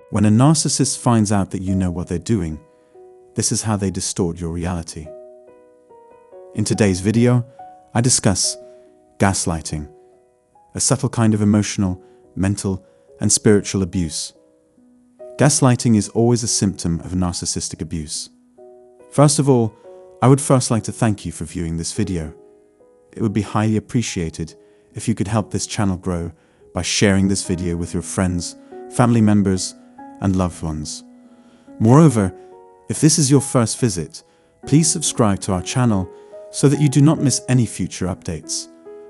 When a narcissist finds out that you know what they're doing, this is how they distort your reality. In today's video, I discuss gaslighting, a subtle kind of emotional, mental, and spiritual abuse. Gaslighting is always a symptom of narcissistic abuse. First of all, I would first like to thank you for viewing this video. It would be highly appreciated if you could help this channel grow by sharing this video with your friends, family members, and loved ones. Moreover, if this is your first visit, please subscribe to our channel so that you do not miss any future updates.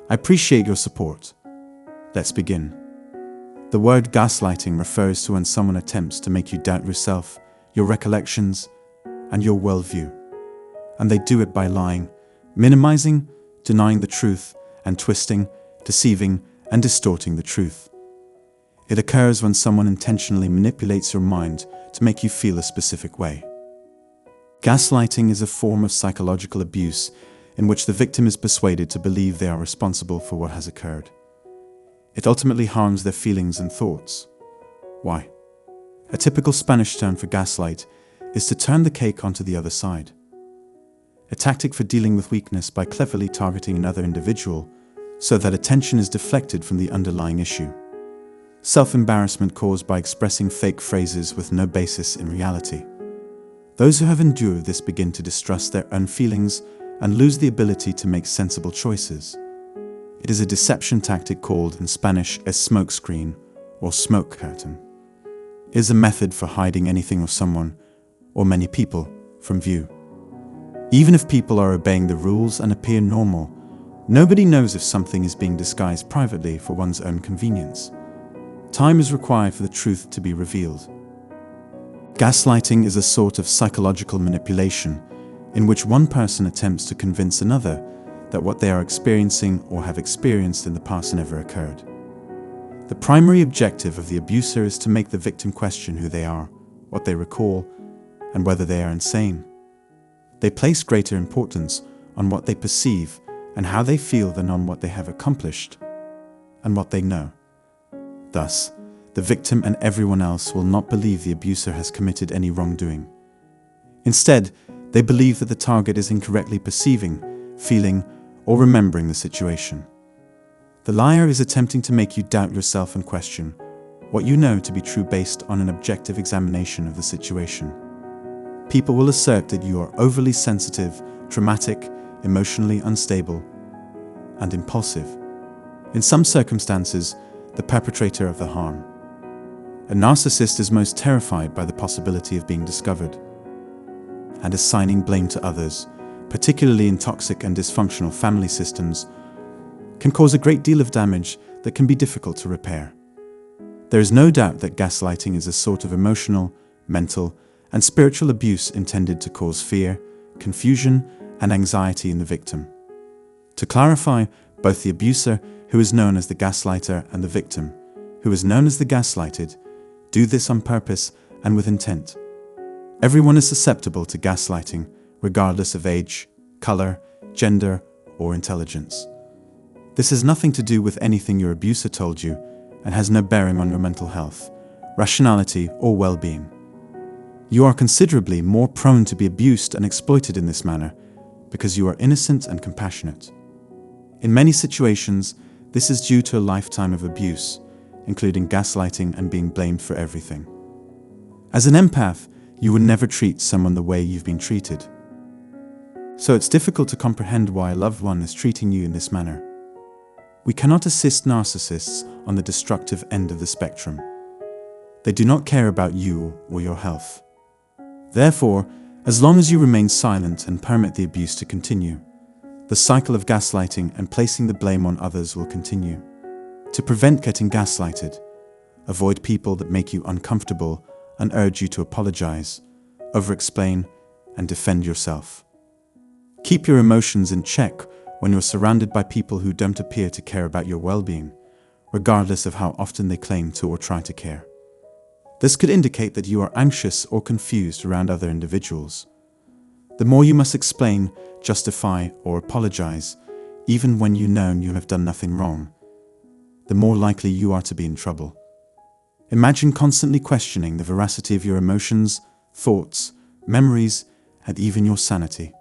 I appreciate your support. Let's begin. The word gaslighting refers to when someone attempts to make you doubt yourself, your recollections, and your worldview. And they do it by lying, minimizing, denying the truth, and twisting, deceiving, and distorting the truth. It occurs when someone intentionally manipulates your mind to make you feel a specific way. Gaslighting is a form of psychological abuse in which the victim is persuaded to believe they are responsible for what has occurred. It ultimately harms their feelings and thoughts. Why? A typical Spanish term for gaslight is to turn the cake onto the other side. A tactic for dealing with weakness by cleverly targeting another individual so that attention is deflected from the underlying issue. Self-embarrassment caused by expressing fake phrases with no basis in reality. Those who have endured this begin to distrust their own feelings and lose the ability to make sensible choices. It is a deception tactic called in Spanish a smokescreen or smoke curtain. It is a method for hiding anything or someone, or many people, from view. Even if people are obeying the rules and appear normal, nobody knows if something is being disguised privately for one's own convenience. Time is required for the truth to be revealed. Gaslighting is a sort of psychological manipulation in which one person attempts to convince another that what they are experiencing or have experienced in the past never occurred. The primary objective of the abuser is to make the victim question who they are, what they recall, and whether they are insane. They place greater importance on what they perceive and how they feel than on what they have accomplished and what they know. Thus, the victim and everyone else will not believe the abuser has committed any wrongdoing. Instead, they believe that the target is incorrectly perceiving, feeling, or remembering the situation. The liar is attempting to make you doubt yourself and question what you know to be true based on an objective examination of the situation. People will assert that you are overly sensitive, dramatic, emotionally unstable, and impulsive. In some circumstances, the perpetrator of the harm. A narcissist is most terrified by the possibility of being discovered and assigning blame to others, particularly in toxic and dysfunctional family systems, can cause a great deal of damage that can be difficult to repair. There is no doubt that gaslighting is a sort of emotional, mental, and spiritual abuse intended to cause fear, confusion, and anxiety in the victim. To clarify, both the abuser, who is known as the gaslighter, and the victim, who is known as the gaslighted, do this on purpose and with intent. Everyone is susceptible to gaslighting, regardless of age, color, gender, or intelligence. This has nothing to do with anything your abuser told you and has no bearing on your mental health, rationality, or well-being. You are considerably more prone to be abused and exploited in this manner because you are innocent and compassionate. In many situations, this is due to a lifetime of abuse, including gaslighting and being blamed for everything. As an empath, you would never treat someone the way you've been treated. So it's difficult to comprehend why a loved one is treating you in this manner. We cannot assist narcissists on the destructive end of the spectrum. They do not care about you or your health. Therefore, as long as you remain silent and permit the abuse to continue, the cycle of gaslighting and placing the blame on others will continue. To prevent getting gaslighted, avoid people that make you uncomfortable and urge you to apologize, over-explain, and defend yourself. Keep your emotions in check when you're surrounded by people who don't appear to care about your well-being, regardless of how often they claim to or try to care. This could indicate that you are anxious or confused around other individuals. The more you must explain, justify, or apologize, even when you know you have done nothing wrong, the more likely you are to be in trouble. Imagine constantly questioning the veracity of your emotions, thoughts, memories, and even your sanity.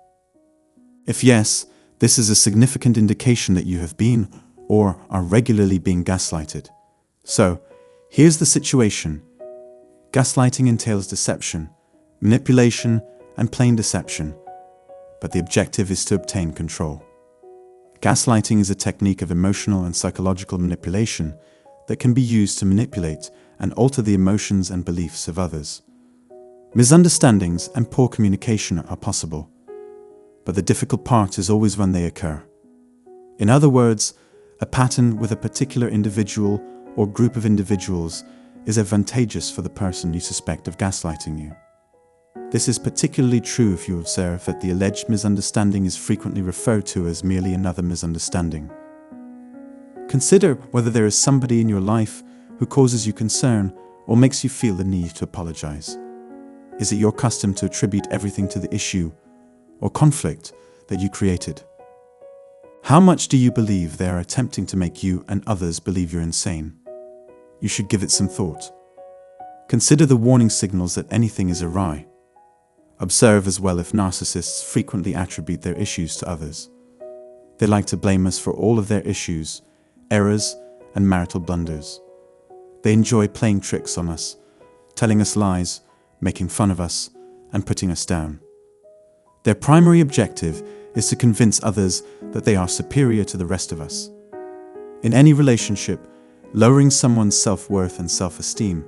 If yes, this is a significant indication that you have been or are regularly being gaslighted. So, here's the situation. Gaslighting entails deception, manipulation, and plain deception, but the objective is to obtain control. Gaslighting is a technique of emotional and psychological manipulation that can be used to manipulate and alter the emotions and beliefs of others. Misunderstandings and poor communication are possible, but the difficult part is always when they occur. In other words, a pattern with a particular individual or group of individuals is advantageous for the person you suspect of gaslighting you. This is particularly true if you observe that the alleged misunderstanding is frequently referred to as merely another misunderstanding. Consider whether there is somebody in your life who causes you concern or makes you feel the need to apologize. Is it your custom to attribute everything to the issue or conflict that you created? How much do you believe they are attempting to make you and others believe you're insane? You should give it some thought. Consider the warning signals that anything is awry. Observe as well if narcissists frequently attribute their issues to others. They like to blame us for all of their issues, errors, and marital blunders. They enjoy playing tricks on us, telling us lies, making fun of us, and putting us down. Their primary objective is to convince others that they are superior to the rest of us. In any relationship, lowering someone's self-worth and self-esteem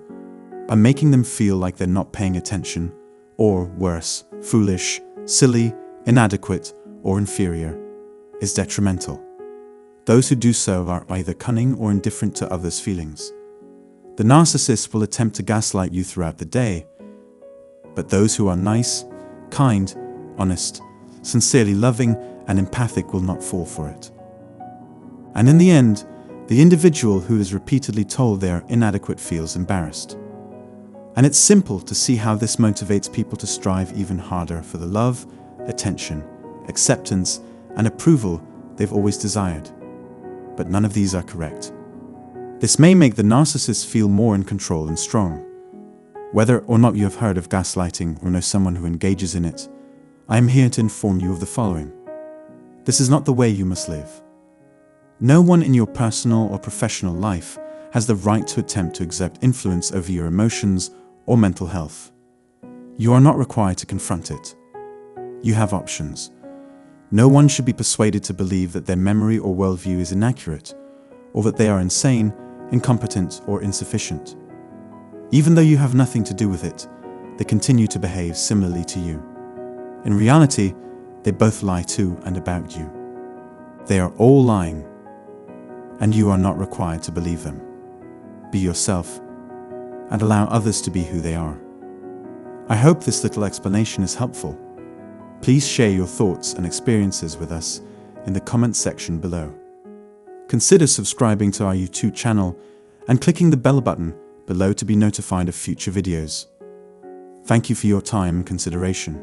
by making them feel like they're not paying attention, or worse, foolish, silly, inadequate, or inferior, is detrimental. Those who do so are either cunning or indifferent to others' feelings. The narcissist will attempt to gaslight you throughout the day, but those who are nice, kind, honest, sincerely loving, and empathic will not fall for it. And in the end, the individual who is repeatedly told they are inadequate feels embarrassed. And it's simple to see how this motivates people to strive even harder for the love, attention, acceptance, and approval they've always desired. But none of these are correct. This may make the narcissist feel more in control and strong. Whether or not you have heard of gaslighting or know someone who engages in it, I am here to inform you of the following. This is not the way you must live. No one in your personal or professional life has the right to attempt to exert influence over your emotions or mental health. You are not required to confront it. You have options. No one should be persuaded to believe that their memory or worldview is inaccurate, or that they are insane, incompetent, or insufficient. Even though you have nothing to do with it, they continue to behave similarly to you. In reality, they both lie to and about you. They are all lying, and you are not required to believe them. Be yourself, and allow others to be who they are. I hope this little explanation is helpful. Please share your thoughts and experiences with us in the comments section below. Consider subscribing to our YouTube channel and clicking the bell button below to be notified of future videos. Thank you for your time and consideration.